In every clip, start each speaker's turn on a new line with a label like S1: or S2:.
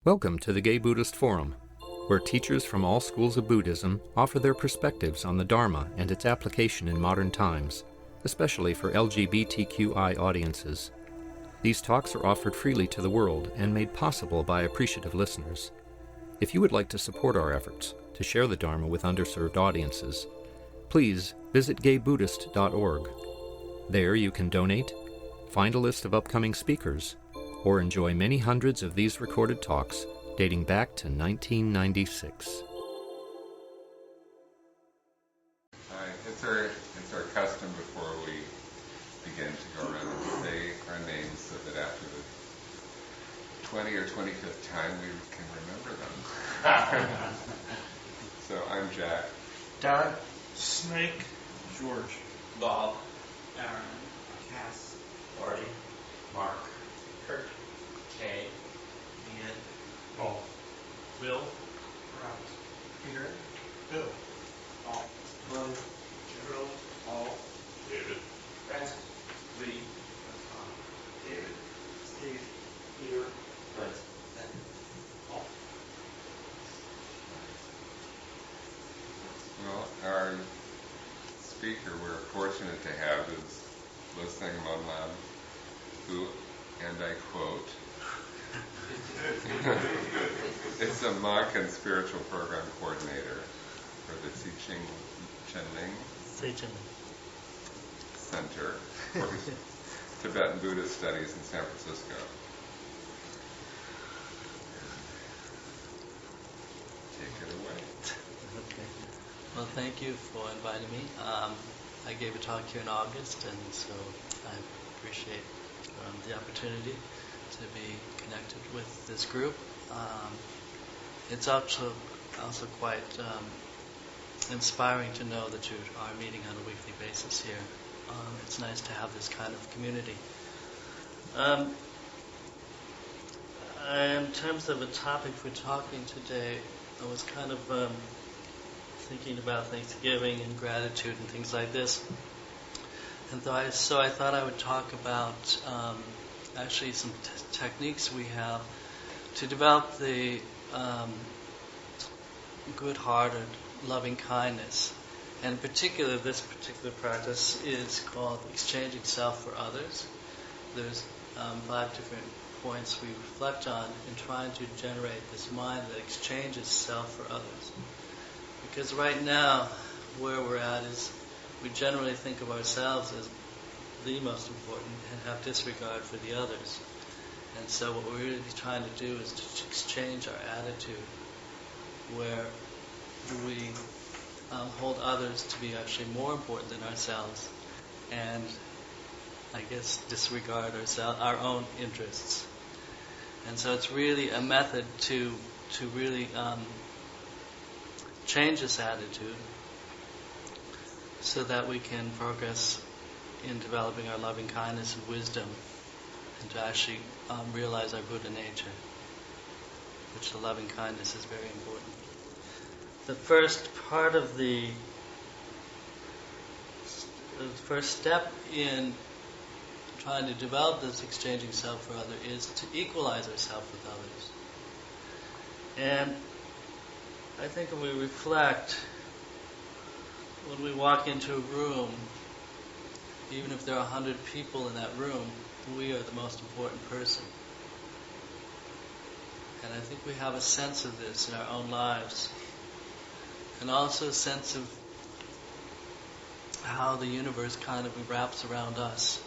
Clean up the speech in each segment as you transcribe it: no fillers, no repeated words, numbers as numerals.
S1: Welcome to the Gay Buddhist Forum, where teachers from all schools of Buddhism offer their perspectives on the Dharma and its application in modern times, especially for LGBTQI audiences. These talks are offered freely to the world and made possible by appreciative listeners. If you would like to support our efforts to share the Dharma with underserved audiences, please visit gaybuddhist.org. There you can donate, find a list of upcoming speakers, or enjoy many hundreds of these recorded talks dating back to 1996.
S2: It's our custom before we begin to go around and say our names so that after the 20 or 25th time we can remember them. So I'm Jack.
S3: Darren. Snake. George.
S4: Bob.
S5: Aaron. Cass.
S4: Artie. Mark. Kurt. Kay.
S5: Ian.
S3: Paul.
S5: Will. Rob. Peter.
S3: Bill.
S5: Paul.
S3: Glenn.
S5: Gerald.
S3: Paul. David.
S5: Francis.
S4: Lee.
S5: David.
S3: Steve. Peter.
S4: Liz.
S3: Paul.
S2: Well, our speaker we're fortunate to have is Losang Monlam, who, and I quote, is a monk and spiritual program coordinator for the Tse Chen Ling Center for Tibetan Buddhist Studies in San Francisco. Take it away.
S6: Okay. Well, thank you for inviting me. I gave a talk here in August, and so I appreciate the opportunity to be connected with this group. It's also quite inspiring to know that you are meeting on a weekly basis here. It's nice to have this kind of community. In terms of a topic for talking today, I was kind of thinking about Thanksgiving and gratitude and things like this. And so I thought I would talk about actually some techniques we have to develop the good-hearted, loving kindness. And in particular, this particular practice is called exchanging self for others. There's 5 different points we reflect on in trying to generate this mind that exchanges self for others. Because right now, where we're at is we generally think of ourselves as the most important and have disregard for the others. And so what we're really trying to do is to exchange our attitude where we hold others to be actually more important than ourselves and, I guess, disregard our own interests. And so it's really a method to really change this attitude so that we can progress in developing our loving kindness and wisdom and to actually realize our Buddha nature, which the loving kindness is very important. The first part of the first step in trying to develop this exchanging self for others is to equalize ourselves with others. And I think when we reflect, when we walk into a room, even if there are 100 people in that room, we are the most important person. And I think we have a sense of this in our own lives. And also a sense of how the universe kind of wraps around us.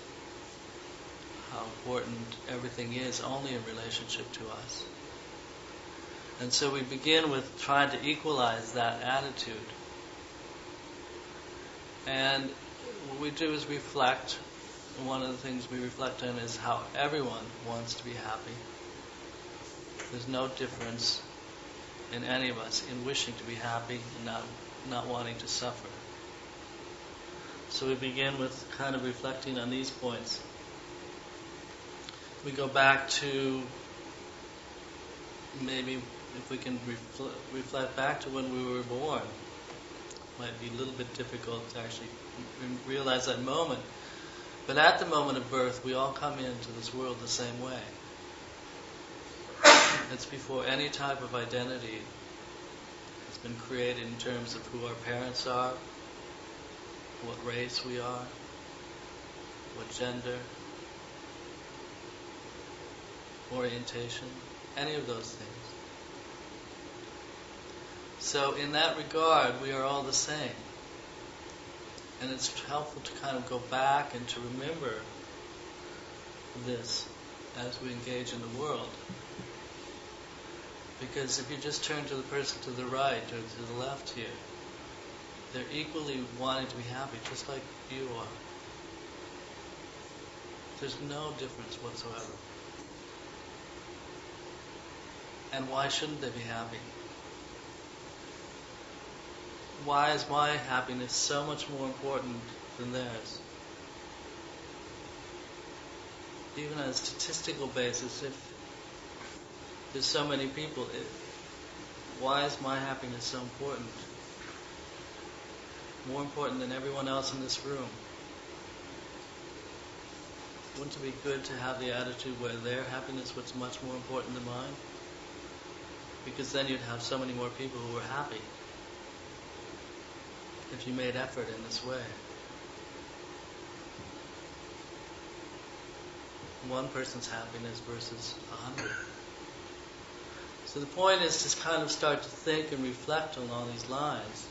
S6: How important everything is only in relationship to us. And so we begin with trying to equalize that attitude. And what we do is reflect. And one of the things we reflect on is how everyone wants to be happy. There's no difference in any of us in wishing to be happy and not wanting to suffer. So we begin with kind of reflecting on these points. We go back to maybe if we can reflect back to when we were born. It might be a little bit difficult to actually realize that moment. But at the moment of birth, we all come into this world the same way. It's before any type of identity has been created in terms of who our parents are, what race we are, what gender, orientation, any of those things. So in that regard, we are all the same. And it's helpful to kind of go back and to remember this as we engage in the world. Because if you just turn to the person to the right or to the left here, they're equally wanting to be happy, just like you are. There's no difference whatsoever. And why shouldn't they be happy? Why is my happiness so much more important than theirs? Even on a statistical basis, if there's so many people, why is my happiness so important? More important than everyone else in this room. Wouldn't it be good to have the attitude where their happiness was much more important than mine? Because then you'd have so many more people who were happy if you made effort in this way. One person's happiness versus 100. So the point is to kind of start to think and reflect along these lines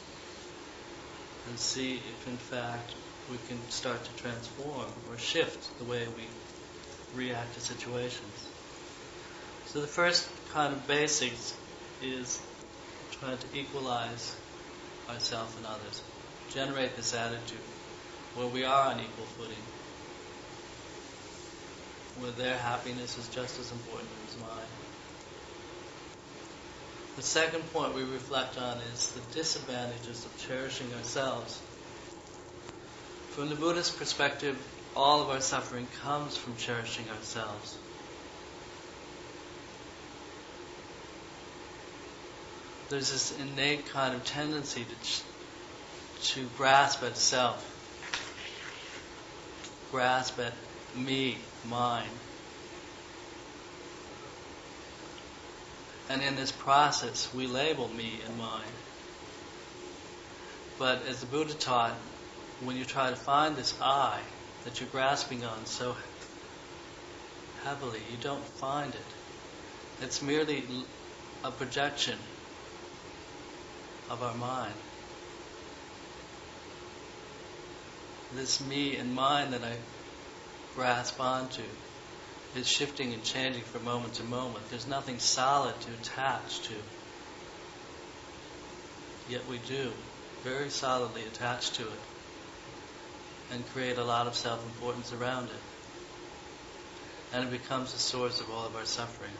S6: and see if in fact we can start to transform or shift the way we react to situations. So the first kind of basics is trying to equalize ourselves and others. Generate this attitude where we are on equal footing, where their happiness is just as important as mine. The second point we reflect on is the disadvantages of cherishing ourselves. From the Buddhist perspective, all of our suffering comes from cherishing ourselves. There's this innate kind of tendency to grasp at self, grasp at me, mine. And in this process, we label me and mine. But as the Buddha taught, when you try to find this I that you're grasping on so heavily, you don't find it. It's merely a projection of our mind. This me and mine that I grasp onto is shifting and changing from moment to moment. There's nothing solid to attach to. Yet we do, very solidly attach to it and create a lot of self-importance around it. And it becomes the source of all of our suffering.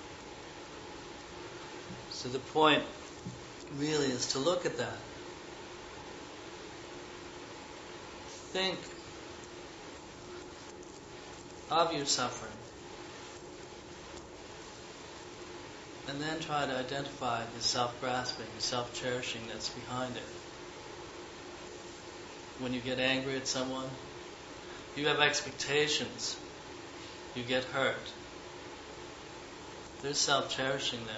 S6: So the point really is to look at that. Think of your suffering. And then try to identify the self-grasping, the self-cherishing that's behind it. When you get angry at someone, you have expectations. You get hurt. There's self-cherishing there.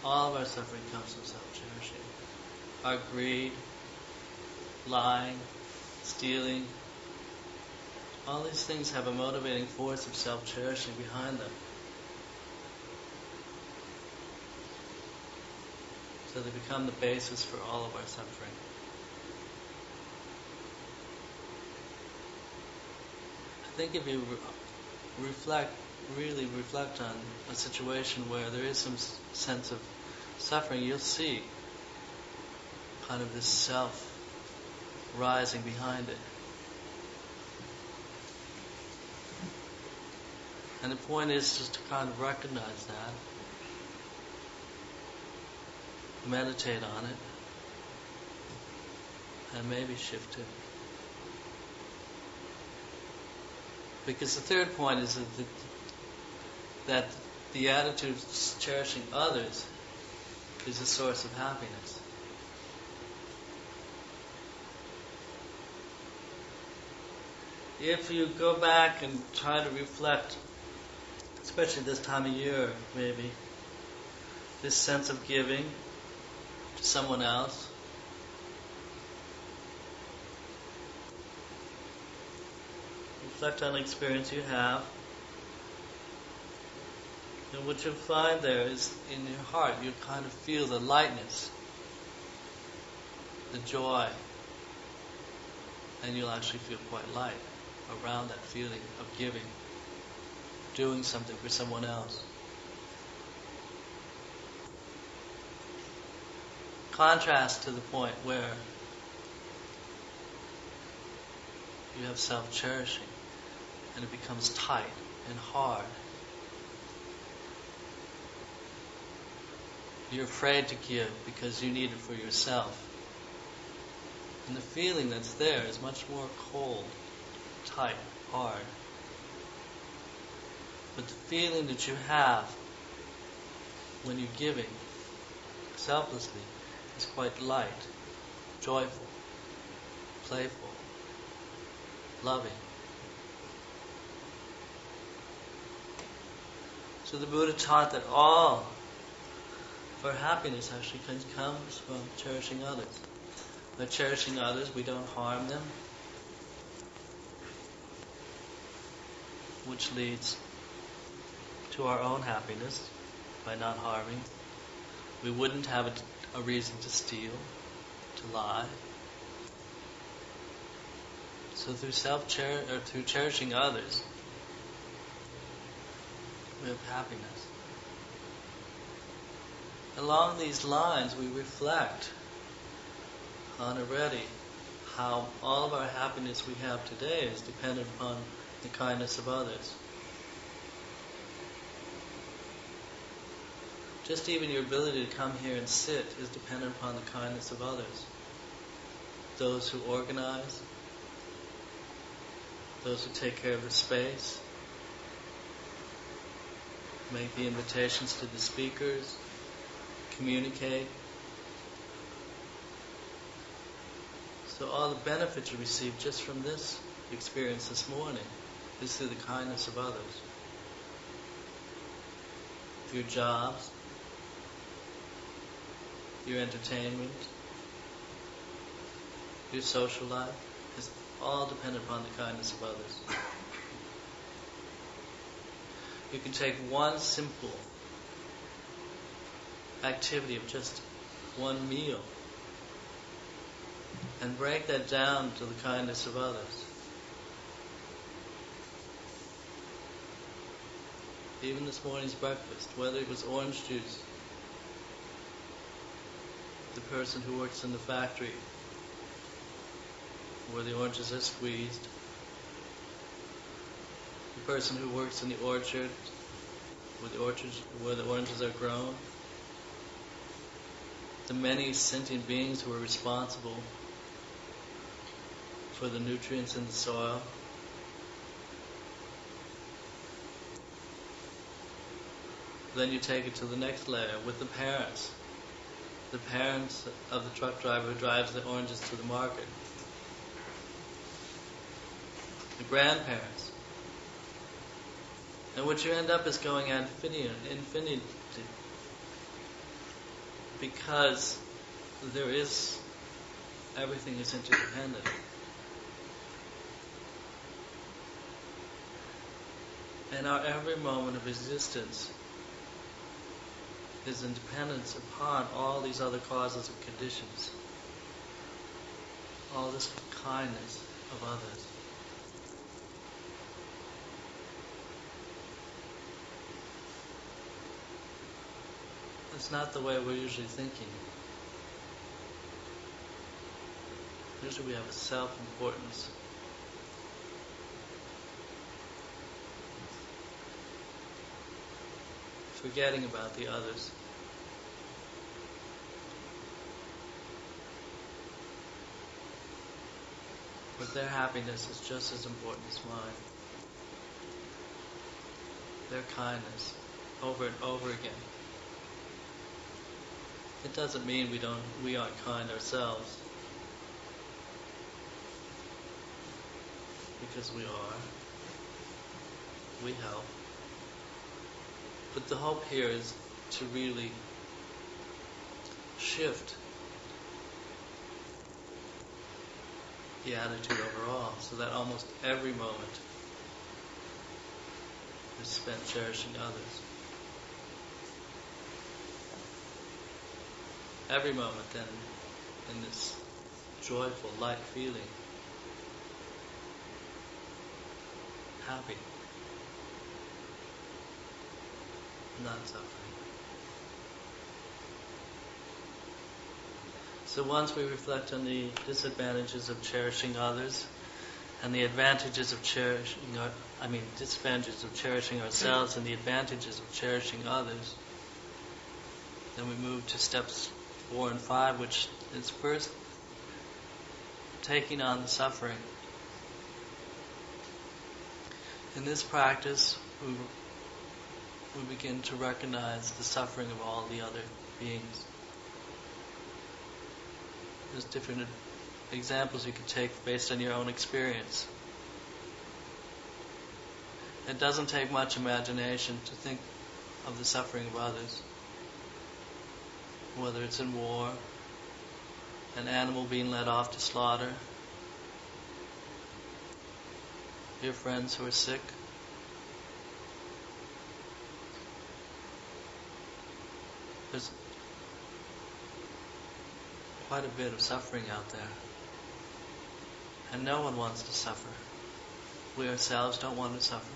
S6: All of our suffering comes from self-cherishing. Our greed, lying, stealing, all these things have a motivating force of self-cherishing behind them. So they become the basis for all of our suffering. I think if you really reflect on a situation where there is some sense of suffering, you'll see kind of this self rising behind it. And the point is just to kind of recognize that, meditate on it, and maybe shift it. Because the third point is that the attitude of cherishing others is a source of happiness. if you go back and try to reflect, especially this time of year, maybe, this sense of giving to someone else, reflect on the experience you have, and what you'll find there is in your heart, you kind of feel the lightness, the joy, and you'll actually feel quite light around that feeling of giving, doing something for someone else. Contrast to the point where you have self-cherishing and it becomes tight and hard. You're afraid to give because you need it for yourself. And the feeling that's there is much more cold, tight, hard. But the feeling that you have when you're giving selflessly is quite light, joyful, playful, loving. So the Buddha taught that all of our happiness actually comes from cherishing others. By cherishing others, we don't harm them, which leads to our own happiness by not harming. We wouldn't have a reason to steal, to lie. So through cherishing others, we have happiness. Along these lines, we reflect on already how all of our happiness we have today is dependent upon the kindness of others. Just even your ability to come here and sit is dependent upon the kindness of others. Those who organize, those who take care of the space, make the invitations to the speakers, communicate. So all the benefits you receive just from this experience this morning is through the kindness of others. Your jobs, your entertainment, your social life is all dependent upon the kindness of others. You can take one simple activity of just one meal and break that down to the kindness of others. Even this morning's breakfast, whether it was orange juice, the person who works in the factory where the oranges are squeezed, the person who works in the orchard where the oranges are grown, the many sentient beings who are responsible for the nutrients in the soil. Then you take it to the next layer with the parents of the truck driver who drives the oranges to the market, the grandparents. And what you end up is going ad infinity, because everything is interdependent. And our every moment of existence is in dependence upon all these other causes and conditions, all this kindness of others. It's not the way we're usually thinking. Usually we have a self-importance. Forgetting about the others. But their happiness is just as important as mine. Their kindness, over and over again. It doesn't mean we aren't kind ourselves. because we are. We help. But the hope here is to really shift the attitude overall, so that almost every moment is spent cherishing others. Every moment then in this joyful, light feeling, happy, not suffering. So once we reflect on the disadvantages of cherishing others and the advantages of disadvantages of cherishing ourselves and the advantages of cherishing others, then we move to steps 4 and 5, which is first taking on the suffering. In this practice, we begin to recognize the suffering of all the other beings. There's different examples you could take based on your own experience. It doesn't take much imagination to think of the suffering of others. Whether it's in war, an animal being led off to slaughter, your friends who are sick, there's quite a bit of suffering out there. And no one wants to suffer. We ourselves don't want to suffer.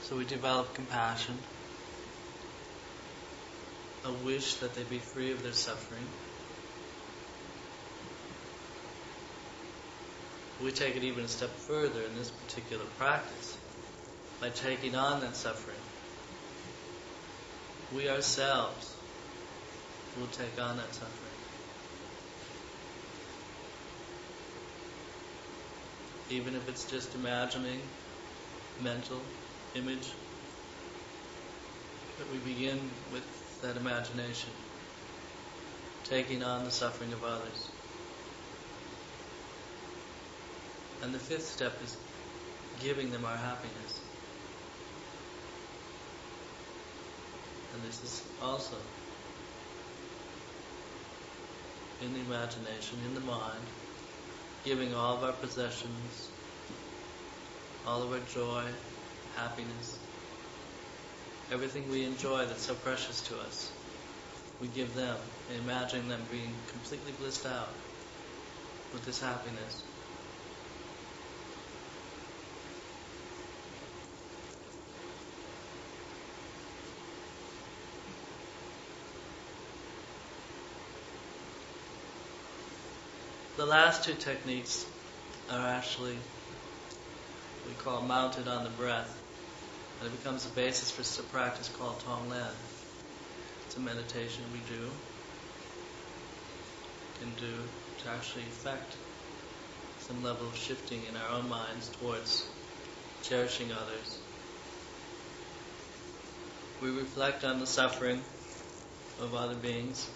S6: So we develop compassion, a wish that they be free of their suffering. We take it even a step further in this particular practice by taking on that suffering. We ourselves will take on that suffering. Even if it's just imagining, mental image, but we begin with that imagination, taking on the suffering of others. And the 5th step is giving them our happiness. And this is also in the imagination, in the mind, giving all of our possessions, all of our joy, happiness, everything we enjoy that's so precious to us, we give them, imagining them being completely blissed out with this happiness. The last 2 techniques are actually we call mounted on the breath, and it becomes the basis for a practice called Tonglen. It's a meditation we can do to actually effect some level of shifting in our own minds towards cherishing others. We reflect on the suffering of other beings.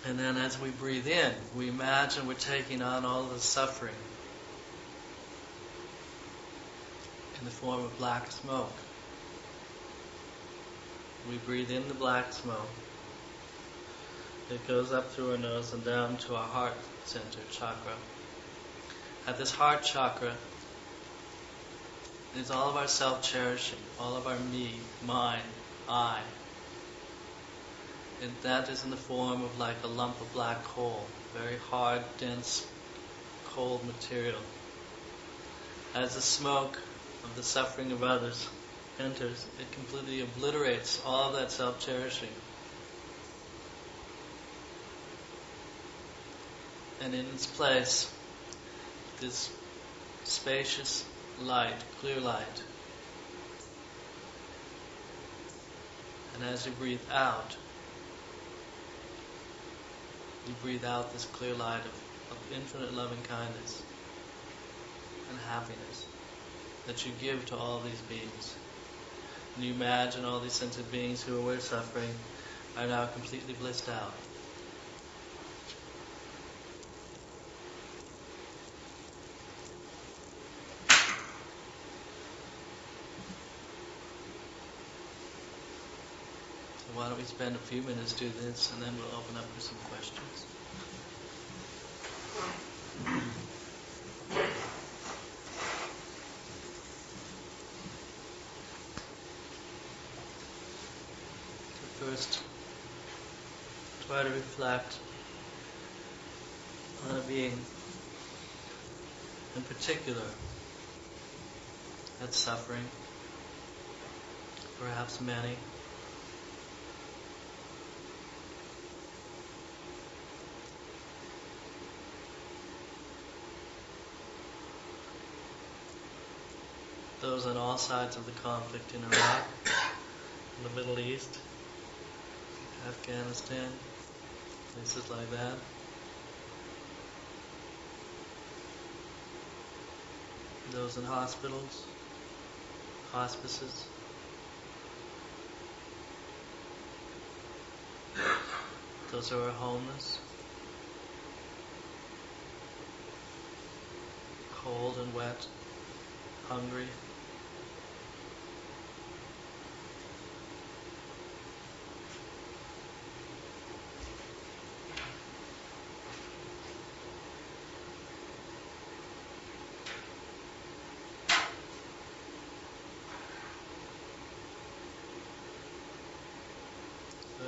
S6: And then as we breathe in, we imagine we're taking on all the suffering in the form of black smoke. We breathe in the black smoke. It goes up through our nose and down to our heart center, chakra. At this heart chakra is all of our self-cherishing, all of our me, mine, I. And that is in the form of like a lump of black coal, very hard, dense, cold material. As the smoke of the suffering of others enters, it completely obliterates all of that self-cherishing. And in its place, this spacious light, clear light. And as you breathe out, you breathe out this clear light of infinite loving kindness and happiness that you give to all these beings. And you imagine all these sentient beings who are suffering, are now completely blissed out. So why don't we spend a few minutes do this, and then we'll open up for some questions. First, try to reflect on a being in particular that's suffering, perhaps many. Those on all sides of the conflict in Iraq, in the Middle East, Afghanistan, places like that. Those in hospitals, hospices. Those who are homeless, cold and wet, hungry.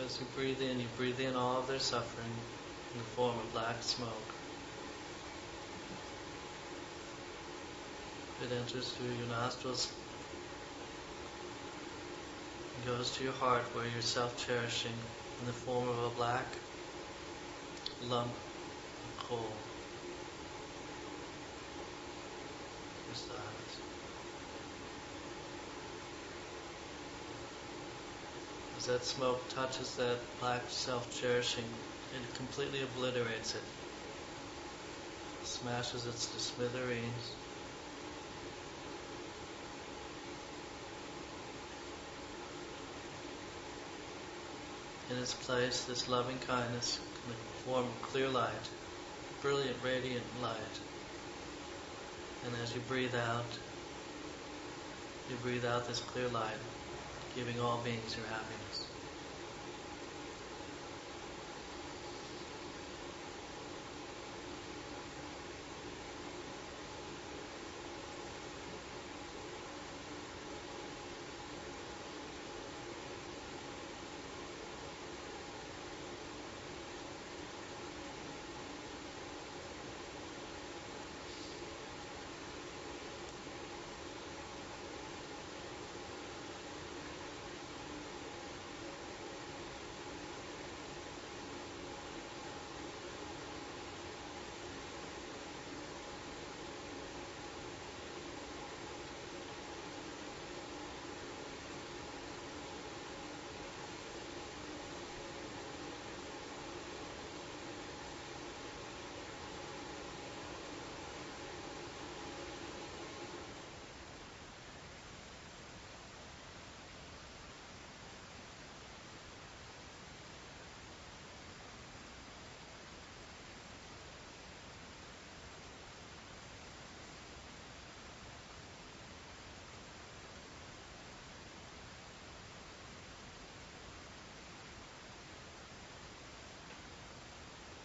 S6: As you breathe in all of their suffering in the form of black smoke. It enters through your nostrils and goes to your heart where you're self-cherishing in the form of a black lump of coal. Your sides. As that smoke touches that black self-cherishing, it completely obliterates it, smashes it to smithereens. In its place, this loving kindness can form clear light, brilliant, radiant light. And as you breathe out this clear light, giving all beings your happiness.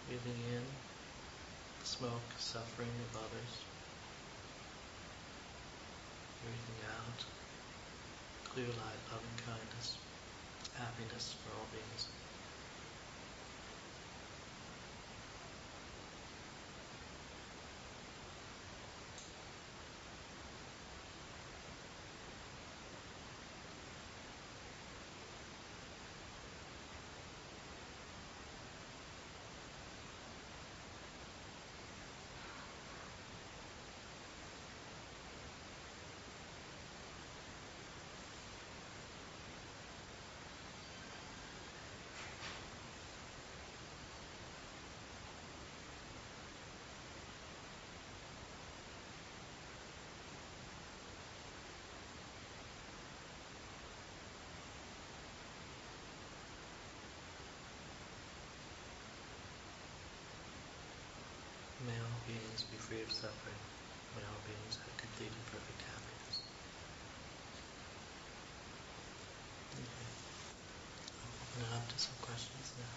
S6: Breathing in the smoke, suffering of others. Breathing out clear light, loving kindness, happiness for all beings. be free of suffering. May all beings have complete and perfect happiness. Okay. I'll open it up to some questions now.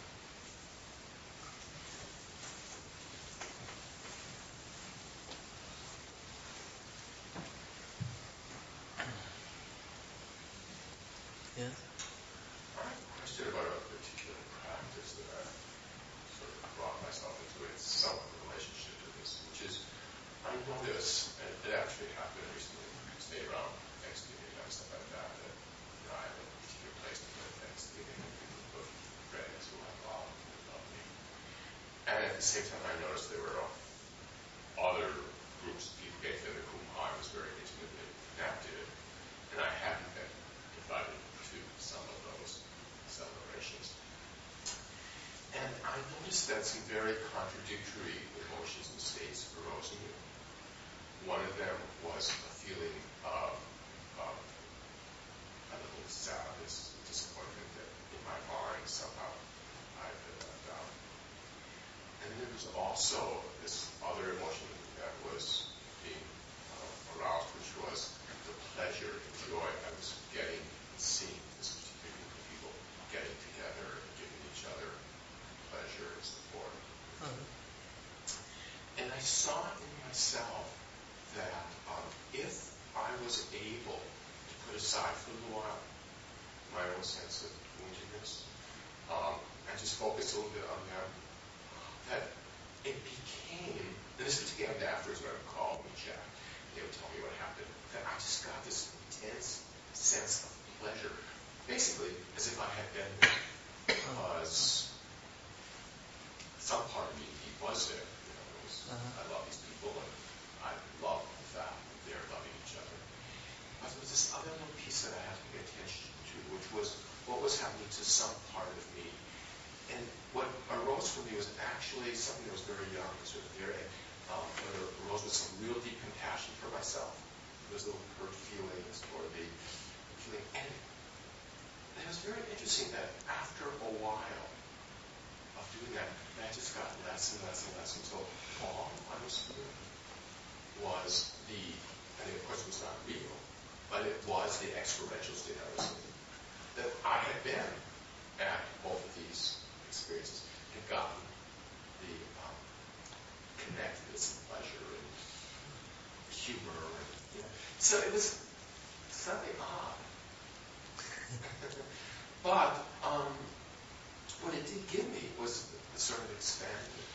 S6: Yes?
S7: I have a question about a particular practice that I sort of brought myself into. It's somewhat in relationship to this, which is I notice, and it actually happened recently, stay around Thanksgiving and stuff like that, that I have a particular place to put Thanksgiving and people put friends who I love and love me. And at the same time, I noticed there were other groups of people getting together whom I was very intimately connected, and I hadn't been invited to some of those celebrations. And I noticed that some very contradictory emotions and states arose in me. One of them was a feeling of a little sadness, disappointment that in my mind somehow I had been left out. And there was also this other emotion that was being aroused, which was the pleasure and joy I was getting seeing this particular group of people getting together and giving each other pleasure and support. And I saw in myself that if I was able to put aside for a little while my own sense of woundedness and just focus a little bit on them, that it became, and this particular afterwards when I would call and chat, they would tell me what happened, that I just got this intense sense of pleasure, basically as if I had been there, because some part of me was there. You know, it was, I love these people and I love the fact that they're loving each other. But there was this other little piece that I had to pay attention to, which was what was happening to some part of me. And what arose for me was actually something that was very young, sort of very, arose with some real deep compassion for myself. Those little hurt feelings or the feeling. And it was very interesting that after a while of doing that, I just got less and less and less until all I was feeling was and of course it was not real, but it was the experiential state I was in. That I had been at both of these experiences and gotten the connectedness and pleasure and humor and, you know. So it was something odd. But what it did give me was a sort of expanded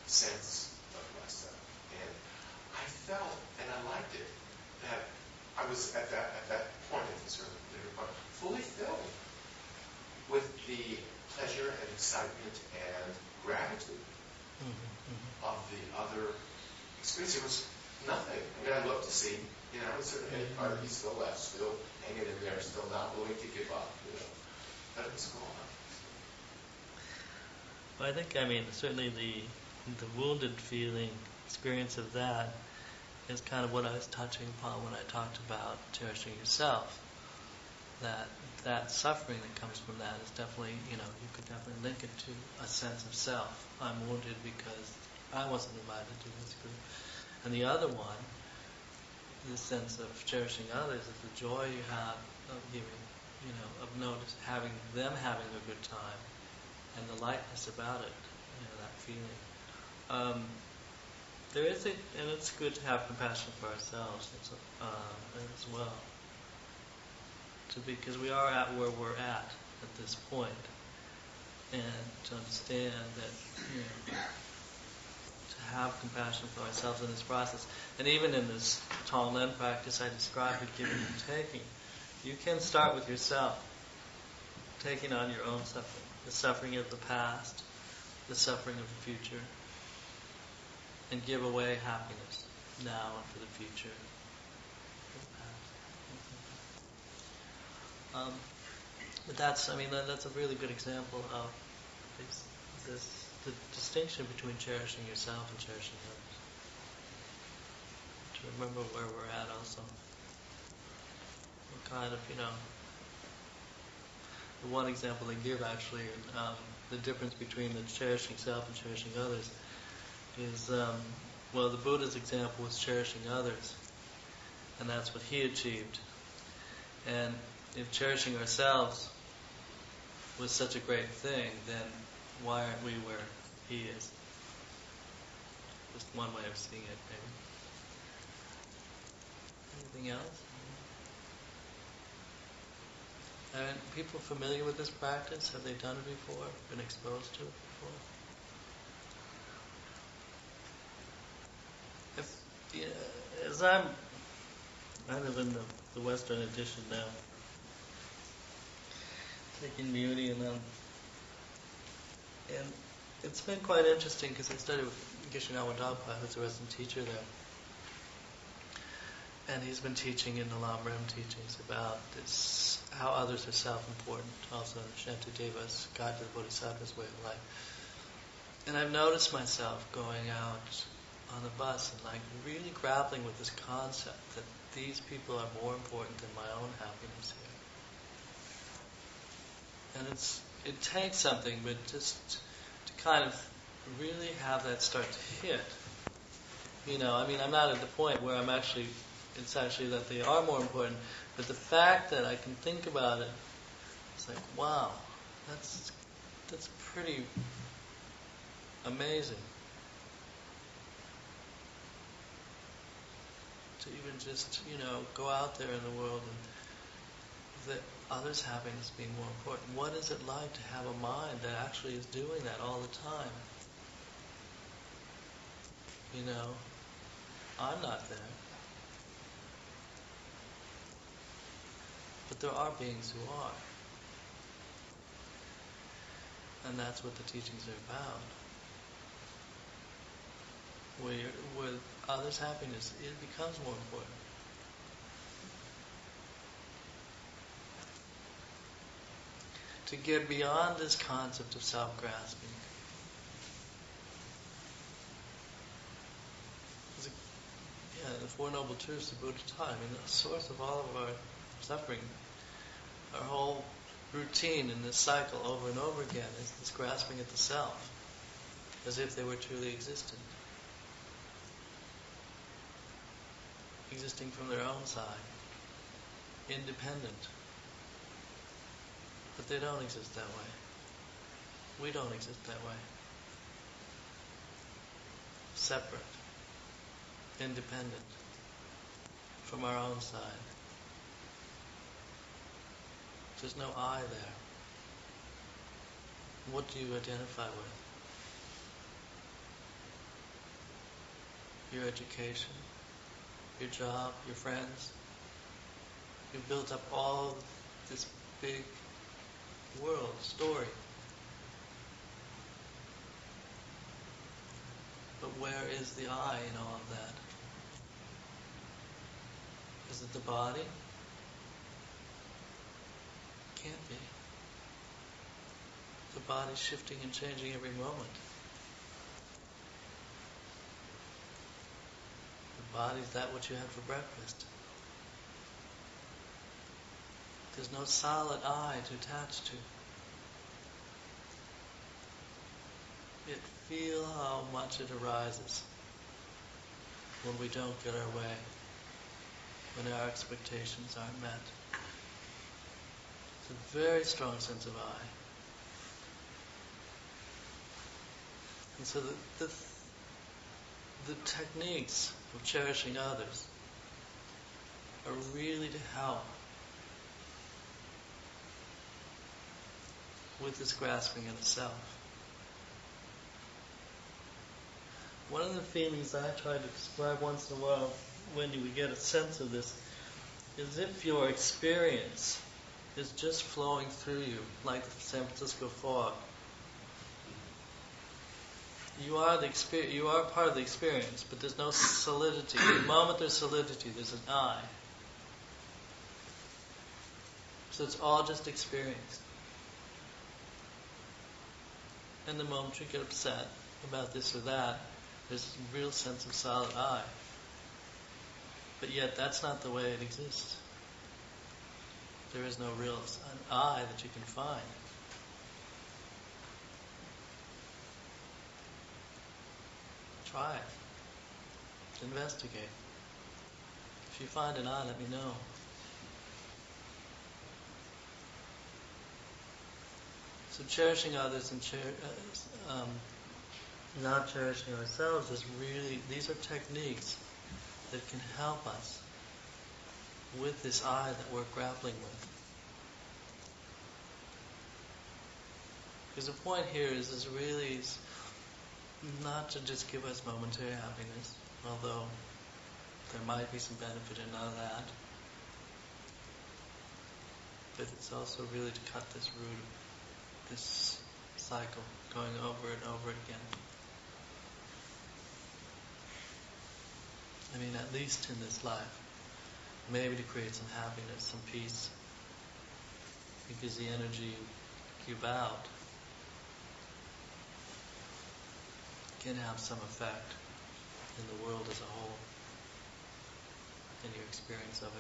S7: sense of myself. And I felt, and I liked it, that I was at that point, at this sort of later point, fully filled with the pleasure and excitement and gratitude of the other experience. It was nothing. I mean, I'd love to see, you know, sort of any part of me still left, still hanging in there, still not willing to give up, you know. But it was gone.
S6: Well, I think, I mean, certainly the wounded feeling, experience of that is kind of what I was touching upon when I talked about cherishing yourself. That suffering that comes from that is definitely, you know, you could definitely link it to a sense of self. I'm wounded because I wasn't invited to this group. And the other one, the sense of cherishing others, is the joy you have of giving, you know, of notice, having them having a good time, and the lightness about it, you know, that feeling. There is and it's good to have compassion for ourselves as well. Because we are at where we're at this point, and to understand that, you know, to have compassion for ourselves in this process, and even in this Tonglen practice I described with giving and taking, you can start with yourself, taking on your own suffering, the suffering of the past, the suffering of the future, and give away happiness now and for the future. But that's a really good example of the distinction between cherishing yourself and cherishing others. To remember where we're at also. What kind of, you know, the one example they give actually, the difference between the cherishing self and cherishing others is Well, the Buddha's example was cherishing others, and that's what he achieved. And if cherishing ourselves was such a great thing, then why aren't we where he is? Just one way of seeing it, maybe. Anything else? Are people familiar with this practice? Have they done it before? Been exposed to it before? I live in the Western edition now, taking beauty, and it's been quite interesting because I studied with Geshe Nawadapa, who's a resident teacher there, and he's been teaching in the Lam Rim teachings about this, how others are self-important, also Shantideva's Guide to the Bodhisattva's Way of Life. And I've noticed myself going out on the bus and really grappling with this concept that these people are more important than my own happiness here. And it takes something, but just to kind of really have that start to hit. I'm not at the point where it's actually that they are more important, but the fact that I can think about it, it's like, wow, that's pretty amazing. To even just, go out there in the world and that others' happiness being more important. What is it like to have a mind that actually is doing that all the time? I'm not there. But there are beings who are. And that's what the teachings are about. Where others' happiness, it becomes more important. To get beyond this concept of self-grasping. The Four Noble Truths the Buddha taught, the source of all of our suffering, our whole routine in this cycle over and over again is this grasping at the self, as if they were truly existent. Existing from their own side, independent. But they don't exist that way. We don't exist that way. Separate, independent, from our own side. There's no I there. What do you identify with? Your education, your job, your friends. You've built up all this big world, story. But where is the I in all of that? Is it the body? Can't be. The body's shifting and changing every moment. The body's that what you had for breakfast. There's no solid I to attach to. Yet feel how much it arises when we don't get our way, when our expectations aren't met. It's a very strong sense of I. And so the techniques of cherishing others are really to help with this grasping of the self. One of the feelings I try to describe once in a while, when we get a sense of this, is if your experience is just flowing through you, like the San Francisco fog. You are part of the experience, but there's no solidity. The moment there's solidity, there's an I. So it's all just experience. And the moment you get upset about this or that, there's a real sense of solid I. But yet that's not the way it exists. There is no real I that you can find. Try it. investigate. If you find an eye, let me know. So cherishing others and not cherishing ourselves is really, these are techniques that can help us with this I that we're grappling with. Because the point here is really not to just give us momentary happiness, although there might be some benefit in none of that. But it's also really to cut this root, this cycle, going over and over again. I mean, at least in this life, maybe to create some happiness, some peace, because the energy you give out can have some effect in the world as a whole, in your experience of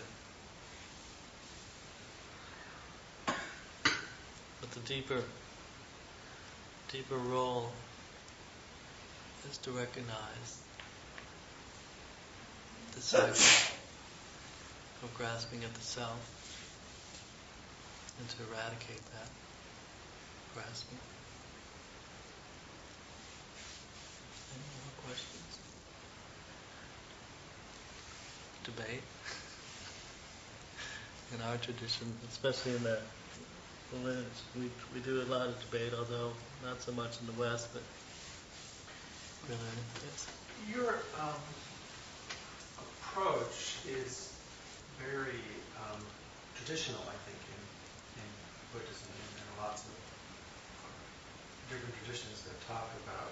S6: it. But the deeper role is to recognize the cycle of grasping at the self and to eradicate that grasping. Any more questions? Debate? In our tradition, especially in the lineage, we do a lot of debate, although not so much in the West, but really, yes.
S8: Your approach is very traditional, I think, in Buddhism, and there are lots of different traditions that talk about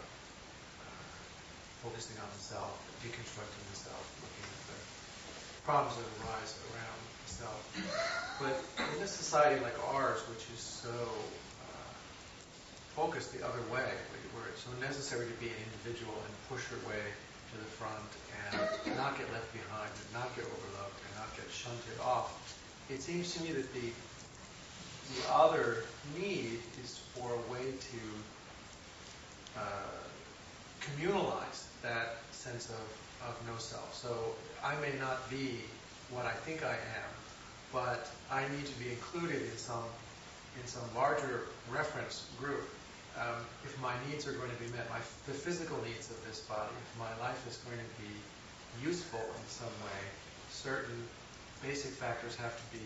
S8: focusing on the self, deconstructing the self, looking at the problems that arise around the self. But in a society like ours, which is so focused the other way, where it's so necessary to be an individual and push your way to the front and not get left behind, and not get overlooked, and not get shunted off, it seems to me that the other need is for a way to communalize that sense of no self. So I may not be what I think I am, but I need to be included in some larger reference group. If my needs are going to be met, the physical needs of this body, if my life is going to be useful in some way, certain basic factors have to be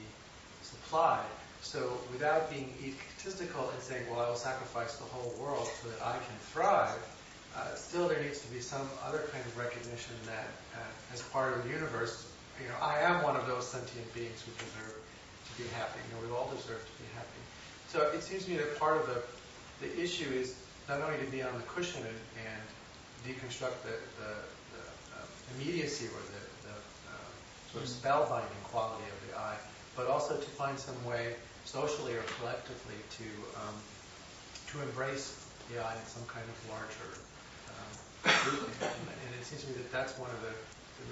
S8: supplied. So without being egotistical and saying, well, I will sacrifice the whole world so that I can thrive, still there needs to be some other kind of recognition that as part of the universe, I am one of those sentient beings who deserve to be happy. We all deserve to be happy. So it seems to me that part of the issue is not only to be on the cushion and deconstruct the immediacy or the sort of spellbinding quality of the I, but also to find some way, socially or collectively, to embrace the I in some kind of larger grouping. And it seems to me that that's one of the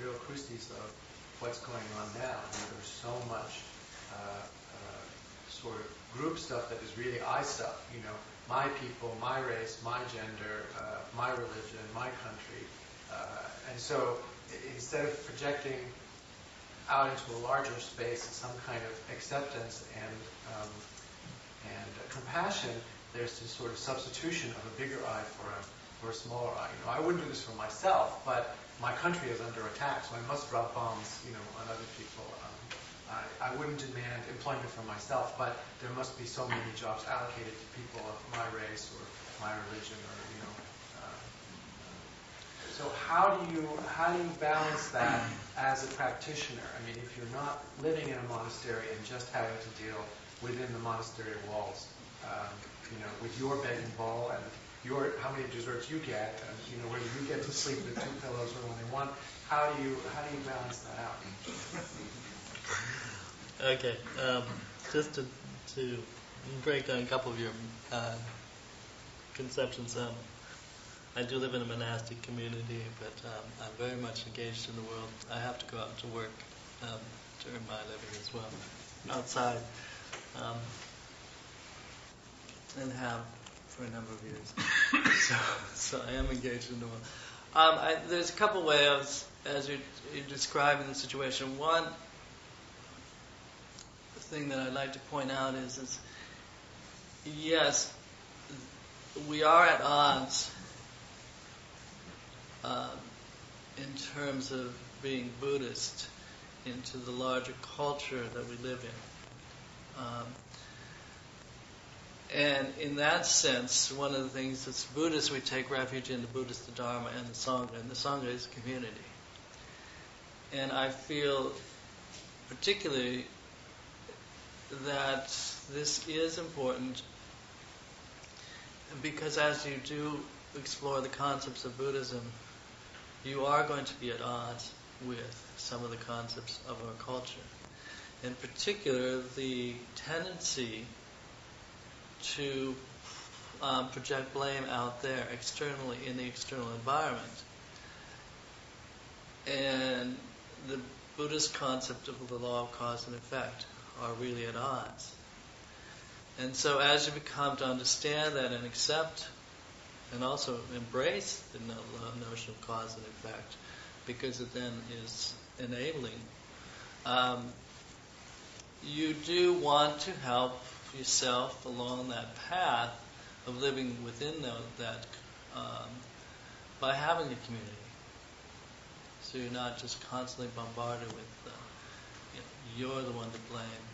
S8: real cruces of what's going on now. There's so much sort of group stuff that is really I stuff. My people, my race, my gender, my religion, my country. And so instead of projecting out into a larger space some kind of acceptance and compassion, there's this sort of substitution of a bigger I for a smaller I. I wouldn't do this for myself, but my country is under attack, so I must drop bombs, on other people. I wouldn't demand employment for myself, but there must be so many jobs allocated to people of my race or my religion, or So how do you balance that as a practitioner? I mean, if you're not living in a monastery and just having to deal within the monastery walls, with your begging bowl and how many desserts you get, and whether you get to sleep with two pillows or only one, how do you balance that out?
S6: Okay, just to break down a couple of your conceptions. I do live in a monastic community, but I'm very much engaged in the world. I have to go out to work to earn my living as well, outside, and have for a number of years. So I am engaged in the world. There's a couple ways as you're describing the situation. One thing that I'd like to point out is yes, we are at odds in terms of being Buddhist into the larger culture that we live in. And in that sense, one of the things as Buddhists, we take refuge in the Buddhist, the Dharma, and the Sangha. And the Sangha is community. And I feel particularly that this is important because as you do explore the concepts of Buddhism, you are going to be at odds with some of the concepts of our culture. In particular, the tendency to project blame out there externally in the external environment. And the Buddhist concept of the law of cause and effect are really at odds. And so as you become to understand that and accept and also embrace the notion of cause and effect, because it then is enabling, you do want to help yourself along that path of living within that by having a community. So you're not just constantly bombarded with you're the one to blame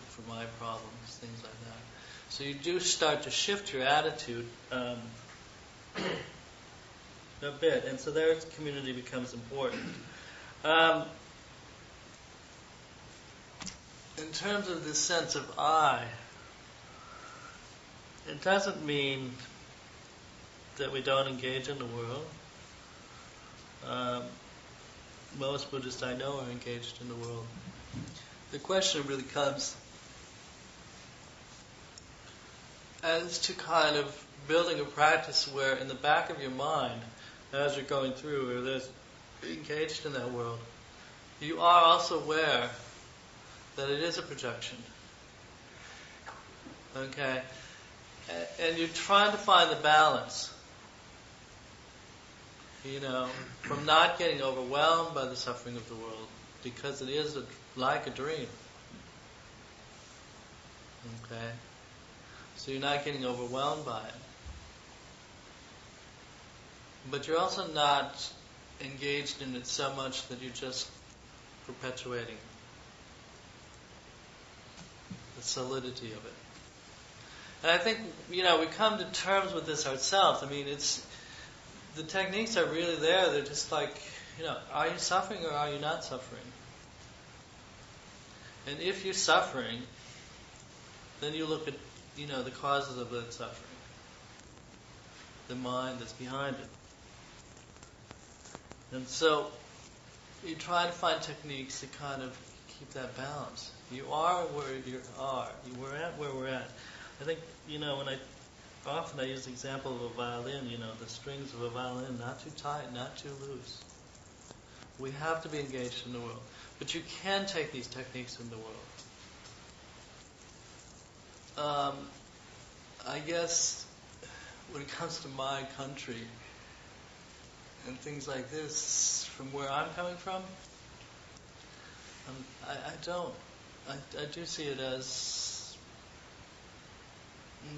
S6: for my problems, things like that. So you do start to shift your attitude a bit, and so there community becomes important. In terms of this sense of I, it doesn't mean that we don't engage in the world. Most Buddhists I know are engaged in the world. The question really comes as to kind of building a practice where in the back of your mind, as you're going through, or there's engaged in that world, you are also aware that it is a projection. Okay? And you're trying to find the balance, from not getting overwhelmed by the suffering of the world, because it is like a dream. Okay? So you're not getting overwhelmed by it. But you're also not engaged in it so much that you're just perpetuating the solidity of it. And I think, we come to terms with this ourselves. I mean, the techniques are really there. They're just like, are you suffering or are you not suffering? And if you're suffering, then you look at, the causes of that suffering. The mind that's behind it. And so you try to find techniques to kind of keep that balance. You are where you are. We're at where we're at. I think, when I use the example of a violin, the strings of a violin, not too tight, not too loose. We have to be engaged in the world. But you can take these techniques in the world. I guess when it comes to my country and things like this, from where I'm coming from, I don't. I do see it as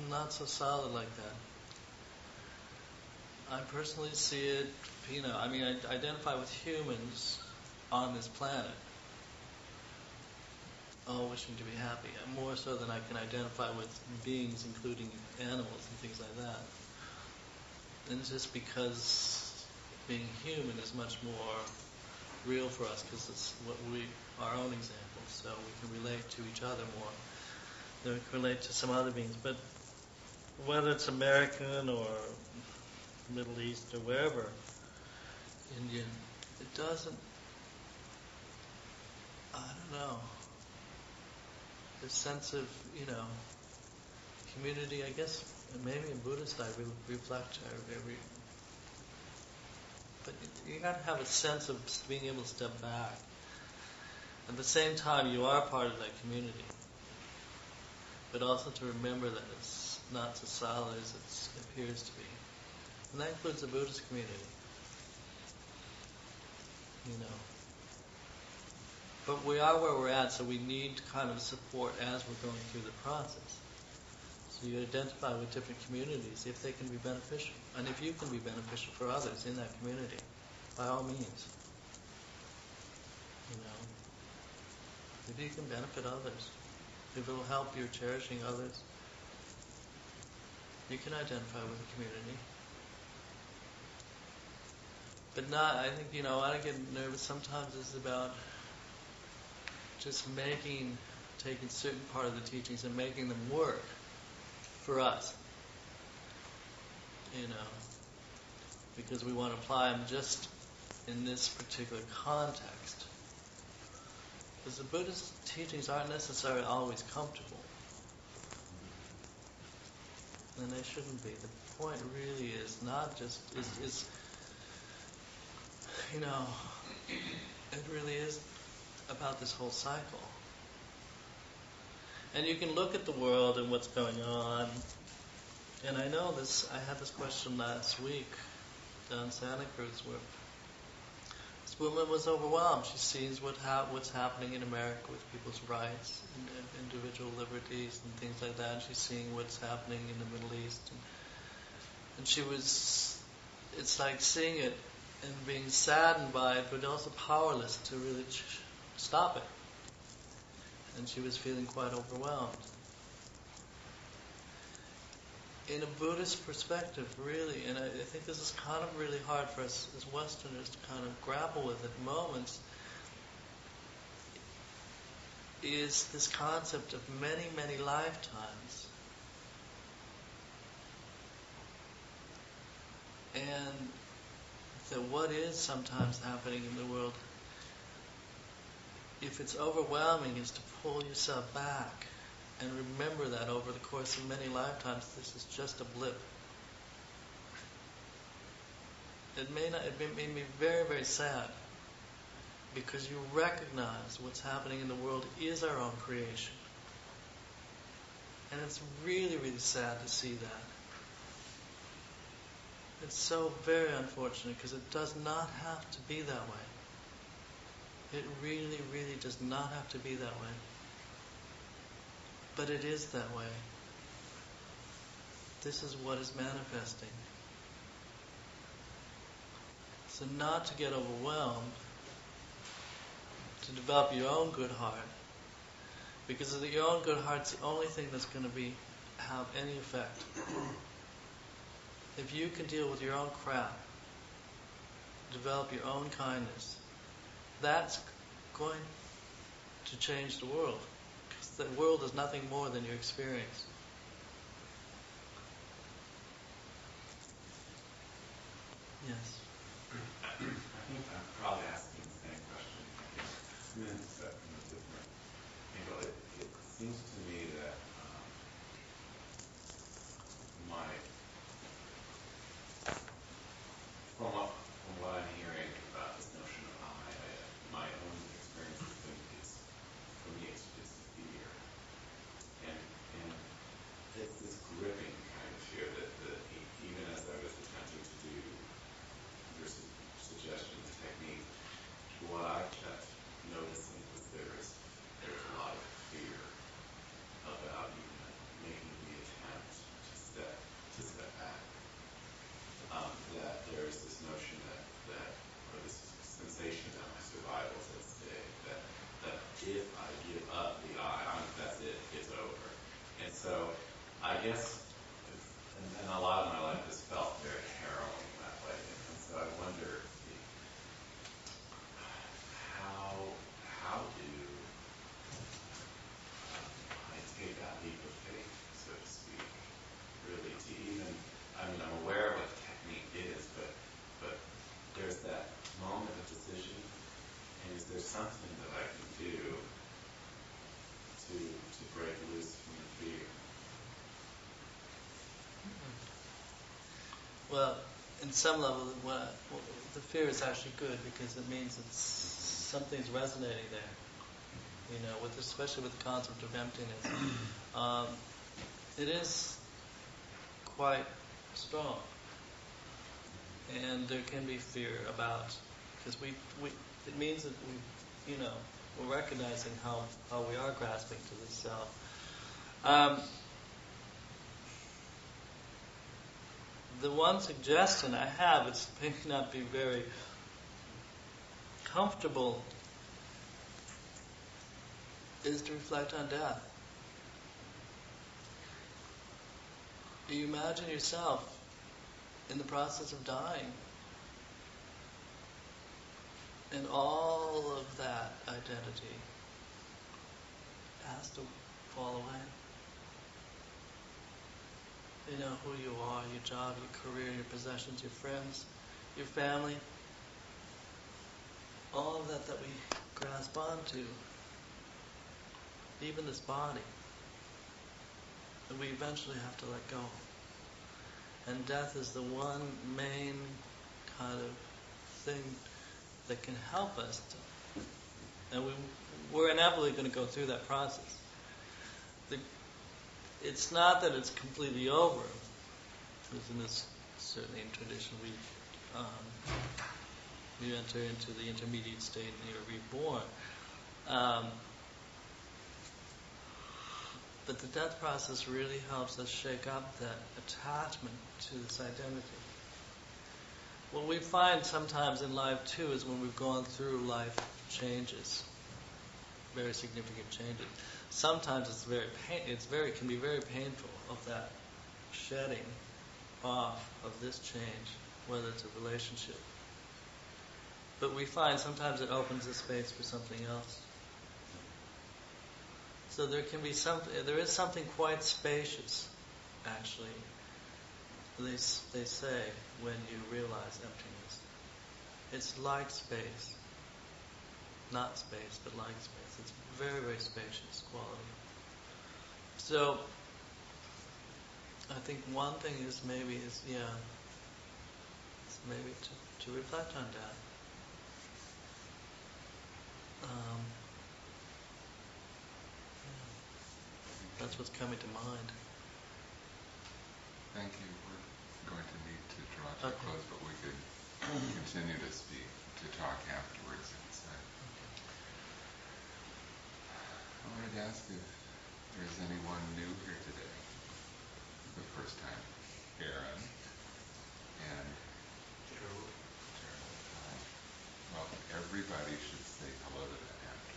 S6: not so solid like that. I personally see it, I identify with humans on this planet, all wishing to be happy, more so than I can identify with beings, including animals and things like that. And it's just because being human is much more real for us, because it's our own example, so we can relate to each other more than we can relate to some other beings. But whether it's American or Middle East or wherever, Indian, it doesn't, I don't know, this sense of, community, I guess, maybe in Buddhist I reflect every, but you got to have a sense of being able to step back. At the same time, you are part of that community, but also to remember that it's not so solid as it appears to be. And that includes the Buddhist community. you know. But we are where we're at, so we need kind of support as we're going through the process. So you identify with different communities, if they can be beneficial, and if you can be beneficial for others in that community, by all means. You know, if you can benefit others, if it will help you cherishing others, you can identify with the community. But not, I think, you know, I get nervous sometimes is about just taking certain part of the teachings and making them work for us. You know, because we want to apply them just in this particular context. Because the Buddhist teachings aren't necessarily always comfortable. And they shouldn't be. The point really is not just, is you know, it really is about this whole cycle. And you can look at the world and what's going on. And I know this, I had this question last week down Santa Cruz where this woman was overwhelmed. She sees what's happening in America with people's rights and individual liberties and things like that. And she's seeing what's happening in the Middle East. And she was, it's like seeing it and being saddened by it, but also powerless to really stop it. And she was feeling quite overwhelmed. In a Buddhist perspective, really, and I think this is kind of really hard for us as Westerners to kind of grapple with at moments, is this concept of many, many lifetimes. And that what is sometimes happening in the world, if it's overwhelming, is to pull yourself back and remember that over the course of many lifetimes, this is just a blip. It may be very, very sad, because you recognize what's happening in the world is our own creation. And it's really, really sad to see that. It's so very unfortunate, because it does not have to be that way. It really, really does not have to be that way. But it is that way. This is what is manifesting. So not to get overwhelmed, to develop your own good heart, because your own good heart's the only thing that's going to have any effect. If you can deal with your own crap, develop your own kindness, that's going to change the world. Because the world is nothing more than your experience. Yes.
S4: I think I'm probably asking the same question. I'm going to set from a different angle. It seems to me that from what I'm hearing about this notion of my own experience has been, for me, it's just fear. And it's this gripping kind of fear that even as I was attempting to do your suggestions, technique, what I kept noticing was there's a lot of fear about even making the attempt to step back. That there's this notion or this sensation that my survival is at stake, that if I give up the that's it, it's over. And so I guess, and a lot of my life has felt very harrowing that way. And so I wonder how do I take that leap of faith, so to speak, really to even, I'm aware of what the technique is, but there's that moment of decision, and is there something that I can do to break loose from the fear?
S6: Well, in some level, the fear is actually good, because it means something's resonating there. Especially with the concept of emptiness. It is quite strong. And there can be fear about because it means that we're recognizing how we are grasping to the self. The one suggestion I have, it may not be very comfortable, is to reflect on death. You imagine yourself in the process of dying, and all of that identity has to fall away. You know who you are, your job, your career, your possessions, your friends, your family, all of that we grasp onto, even this body, that we eventually have to let go. And death is the one main kind of thing that can help us. And we're inevitably going to go through that process. It's not that it's completely over, because in this, certainly in tradition, we enter into the intermediate state and you're reborn. But the death process really helps us shake up that attachment to this identity. What we find sometimes in life too is when we've gone through life changes, very significant changes. Sometimes it can be very painful of that shedding off of this change, whether it's a relationship. But we find sometimes it opens the space for something else. So there is something quite spacious, actually, they say, when you realize emptiness. It's like space. Not space, but like space. It's very, very spacious quality. So, I think one thing is maybe to reflect on that. That's what's coming to mind.
S2: Thank you. We're going to need to draw to a close, but we could continue to talk afterwards. I wanted to ask if there's anyone new here today. The first time. Aaron. And Gerald. Hi. Well, everybody should say hello to that after.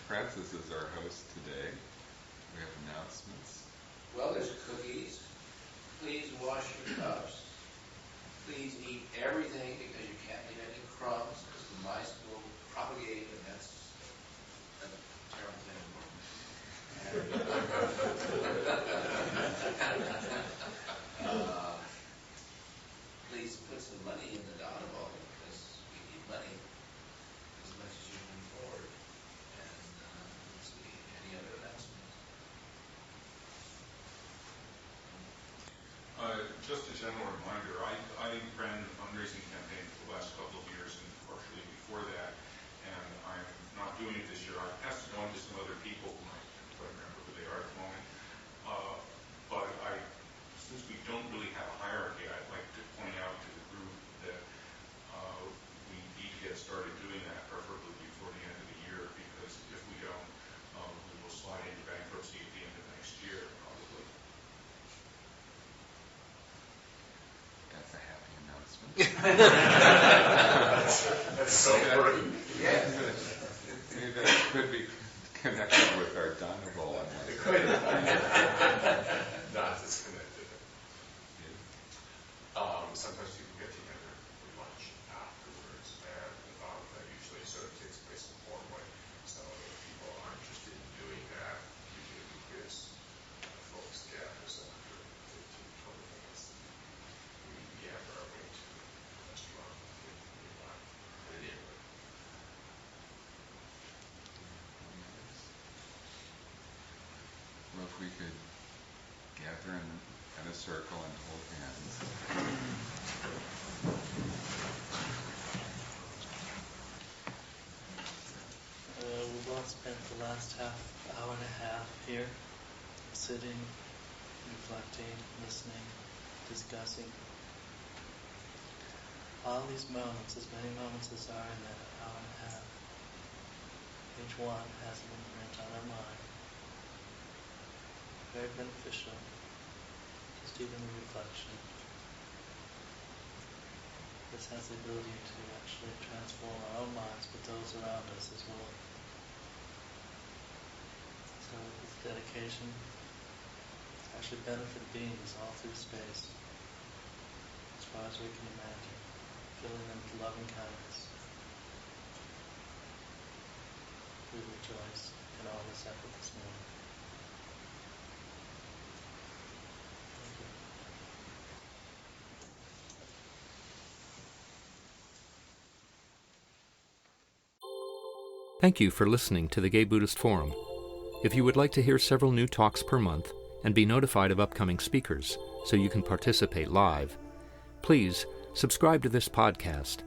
S2: Francis is our host today. We have announcements.
S5: Well, there's cookies. Please wash your cups. Please eat everything because you can't leave any crumbs because the mice will propagate and that's a terrible thing. Please put some money in the Donna Bowl because we need money as much as you move forward. And let's see, any other announcements?
S9: Just a general reminder, I ran the fundraising campaign for the last couple of years and partially before that, and I'm not doing it this year. I passed it on to some other people who I don't remember who they are at the moment. But since we don't really have a hierarchy, I'd like to point out to the group that we need to get started doing that, preferably before the end of the year, because if we don't, we will slide into bankruptcy at the end of next year, probably.
S2: That's a happy announcement.
S7: That's so important.
S5: Yes.
S2: Maybe that could be connected with our Donna Bowl.
S7: It could. Not disconnected. Sometimes people get together for lunch afterwards, and that usually sort of takes place informally. So if people are interested in doing that, usually because folks gather after 15, 20 minutes. We have our way to the restaurant in the neighborhood.
S2: Well, if we could gather in a circle and hold hands.
S6: We've all spent the last hour and a half here, sitting, reflecting, listening, discussing. All these moments, as many moments as are in that hour and a half, each one has an imprint on our mind. Very beneficial, just even the reflection. This has the ability to actually transform our own minds, but those around us as well. So this dedication actually benefit beings all through space, as far as we can imagine, filling them with loving kindness. We rejoice in all this effort this morning. Thank you.
S1: Thank you for listening to the Gay Buddhist Forum. If you would like to hear several new talks per month and be notified of upcoming speakers so you can participate live, please subscribe to this podcast,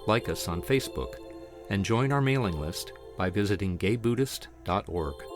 S1: like us on Facebook, and join our mailing list by visiting gaybuddhist.org.